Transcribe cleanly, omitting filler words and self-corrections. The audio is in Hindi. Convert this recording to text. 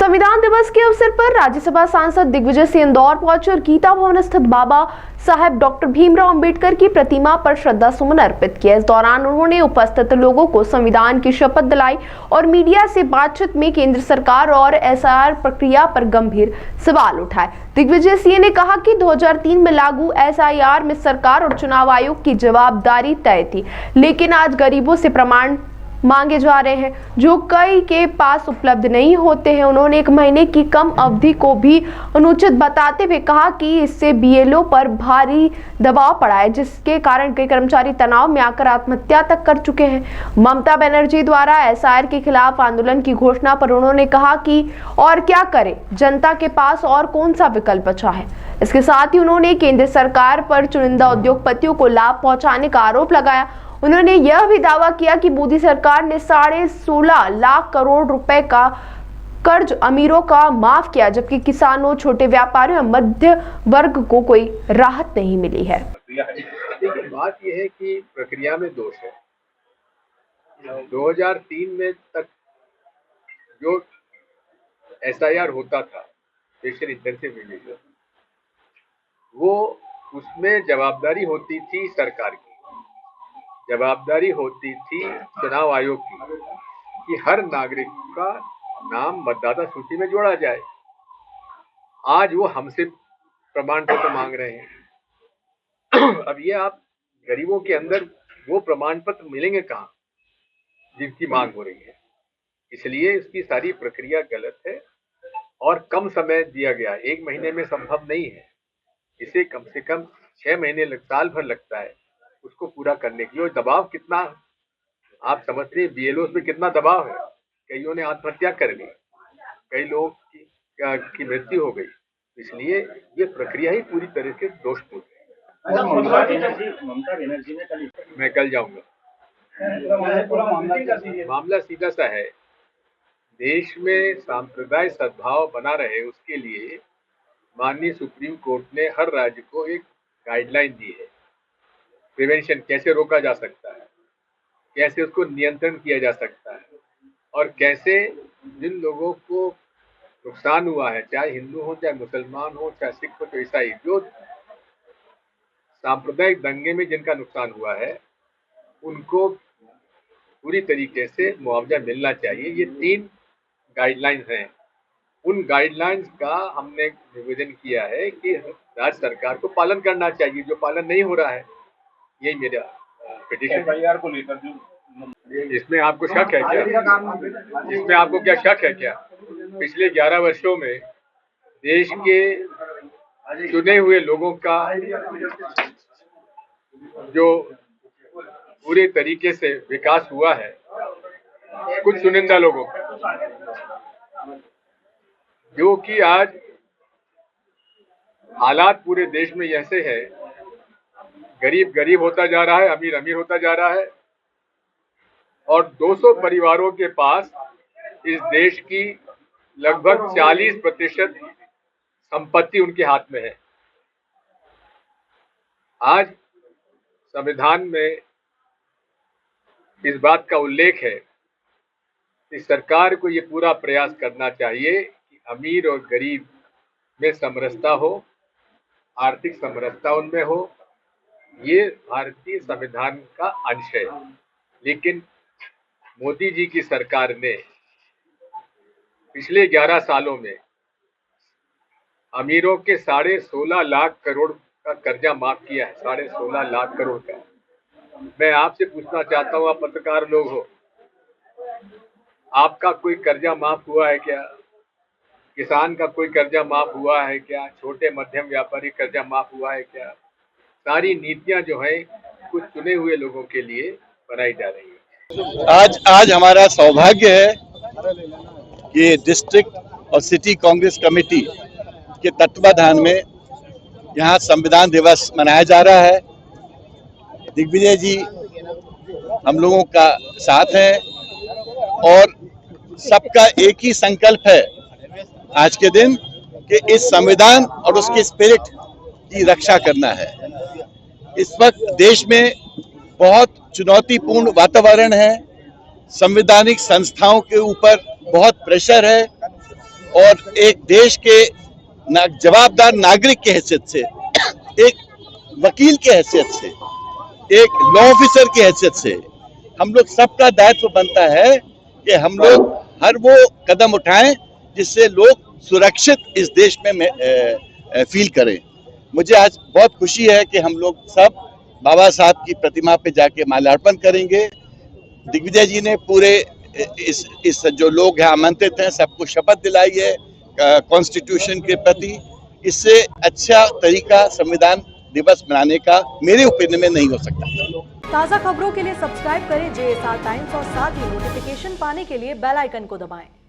संविधान दिवस के अवसर पर राज्यसभा सांसद दिग्विजय सिंह इंदौर पहुंचे और गीता भवन स्थित बाबा साहेब डॉक्टर भीमराव अंबेडकर की प्रतिमा पर श्रद्धा सुमन अर्पित किया। इस दौरान उन्होंने उपस्थित लोगों को संविधान की शपथ दिलाई और मीडिया से बातचीत में केंद्र सरकार और एसआईआर प्रक्रिया पर गंभीर सवाल उठाए। दिग्विजय सिंह ने कहा कि 2003 में लागू एसआईआर में सरकार और चुनाव आयोग की जवाबदारी तय थी, लेकिन आज गरीबों से प्रमाण मांगे जा रहे हैं जो कई के पास उपलब्ध नहीं होते हैं। उन्होंने 1 महीने की कम अवधि को भी अनुचित बताते हुए कहा कि इससे बीएलओ पर भारी दबाव पड़ा है, जिसके कारण कई कर्मचारी तनाव में आकर आत्महत्या तक कर चुके हैं। ममता बनर्जी द्वारा एसआईआर के खिलाफ आंदोलन की घोषणा पर उन्होंने कहा कि और क्या करे, जनता के पास और कौन सा विकल्प बचा है। इसके साथ ही उन्होंने केंद्र सरकार पर चुनिंदा उद्योगपतियों को लाभ पहुंचाने का आरोप लगाया। उन्होंने यह भी दावा किया कि मोदी सरकार ने 16.5 लाख करोड़ रुपए का कर्ज अमीरों का माफ किया, जबकि किसानों, छोटे व्यापारियों और मध्य वर्ग को कोई राहत नहीं मिली है। देखिए, बात यह है कि प्रक्रिया में दोष है। 2003 में तक जो एसआईआर होता था, स्पेशल इंटेंसिव रिवीजन, वो उसमें जवाबदारी होती थी सरकार की, जवाबदारी होती थी चुनाव आयोग की कि हर नागरिक का नाम मतदाता सूची में जोड़ा जाए। आज वो हमसे प्रमाण पत्र मांग रहे हैं। अब ये आप गरीबों के अंदर वो प्रमाण पत्र मिलेंगे कहाँ जिनकी मांग हो रही है। इसलिए इसकी सारी प्रक्रिया गलत है और कम समय दिया गया, 1 महीने में संभव नहीं है। इसे कम से कम 6 महीने, साल भर लगता है उसको पूरा करने के लिए। दबाव कितना आप समझते हैं, बीएलओ में कितना दबाव है। कईयों ने आत्महत्या कर ली, कई लोग की मृत्यु हो गई। इसलिए ये प्रक्रिया ही पूरी तरह से दोषपूर्ण है। मैं कल जाऊंगा। मामला सीधा सा है, देश में सांप्रदायिक सद्भाव बना रहे उसके लिए माननीय सुप्रीम कोर्ट ने हर राज्य को एक गाइडलाइन दी है। प्रिवेंशन कैसे रोका जा सकता है, कैसे उसको नियंत्रण किया जा सकता है, और कैसे जिन लोगों को नुकसान हुआ है, चाहे हिंदू हो, चाहे मुसलमान हो, चाहे सिख हो, चाहे ईसाई, जो सांप्रदायिक दंगे में जिनका नुकसान हुआ है, उनको पूरी तरीके से मुआवजा मिलना चाहिए। ये 3 गाइडलाइंस हैं। उन गाइडलाइंस का हमने निवेदन किया है कि राज्य सरकार को पालन करना चाहिए, जो पालन नहीं हो रहा है। यही मेरा पिटीशन एफआईआर को लेकर। इसमें आपको शक है क्या? इसमें आपको क्या शक है क्या? पिछले 11 वर्षों में देश के चुने हुए लोगों का जो पूरे तरीके से विकास हुआ है, कुछ चुनिंदा लोगों का, जो कि आज हालात पूरे देश में ऐसे है, गरीब गरीब होता जा रहा है, अमीर अमीर होता जा रहा है, और 200 परिवारों के पास इस देश की लगभग 40% संपत्ति उनके हाथ में है। आज संविधान में इस बात का उल्लेख है कि सरकार को ये पूरा प्रयास करना चाहिए कि अमीर और गरीब में समरसता हो, आर्थिक समरसता उनमें हो। ये भारतीय संविधान का अंश है। लेकिन मोदी जी की सरकार ने पिछले 11 सालों में अमीरों के 16.5 लाख करोड़ का कर्जा माफ किया है। 16.5 लाख करोड़ का। मैं आपसे पूछना चाहता हूँ, आप पत्रकार लोग हो, आपका कोई कर्जा माफ हुआ है क्या? किसान का कोई कर्जा माफ हुआ है क्या? छोटे मध्यम व्यापारी कर्जा माफ हुआ है क्या? सारी नीतियां जो है कुछ चुने हुए लोगों के लिए बनाई जा रही है। आज हमारा सौभाग्य है कि डिस्ट्रिक्ट और सिटी कांग्रेस कमेटी के तत्वाधान में यहाँ संविधान दिवस मनाया जा रहा है। दिग्विजय जी हम लोगों का साथ है और सबका एक ही संकल्प है आज के दिन कि इस संविधान और उसके स्पिरिट की रक्षा करना है। इस वक्त देश में बहुत चुनौतीपूर्ण वातावरण है, संवैधानिक संस्थाओं के ऊपर बहुत प्रेशर है और एक देश के जवाबदार नागरिक की हैसियत से, एक वकील की हैसियत से, एक लॉ ऑफिसर की हैसियत से हम लोग सबका दायित्व बनता है कि हम लोग हर वो कदम उठाएं जिससे लोग सुरक्षित इस देश में फील करें। मुझे आज बहुत खुशी है कि हम लोग सब बाबा साहब की प्रतिमा पे जाके माल्यार्पण करेंगे। दिग्विजय जी ने पूरे इस जो लोग हैं आमंत्रित हैं सबको शपथ दिलाई है कॉन्स्टिट्यूशन के प्रति। इससे अच्छा तरीका संविधान दिवस मनाने का मेरे ओपिनियन में नहीं हो सकता। ताज़ा खबरों के लिए सब्सक्राइब करें JSR टाइम्स और साथ ही नोटिफिकेशन पाने के लिए बेल आइकन को दबाएं।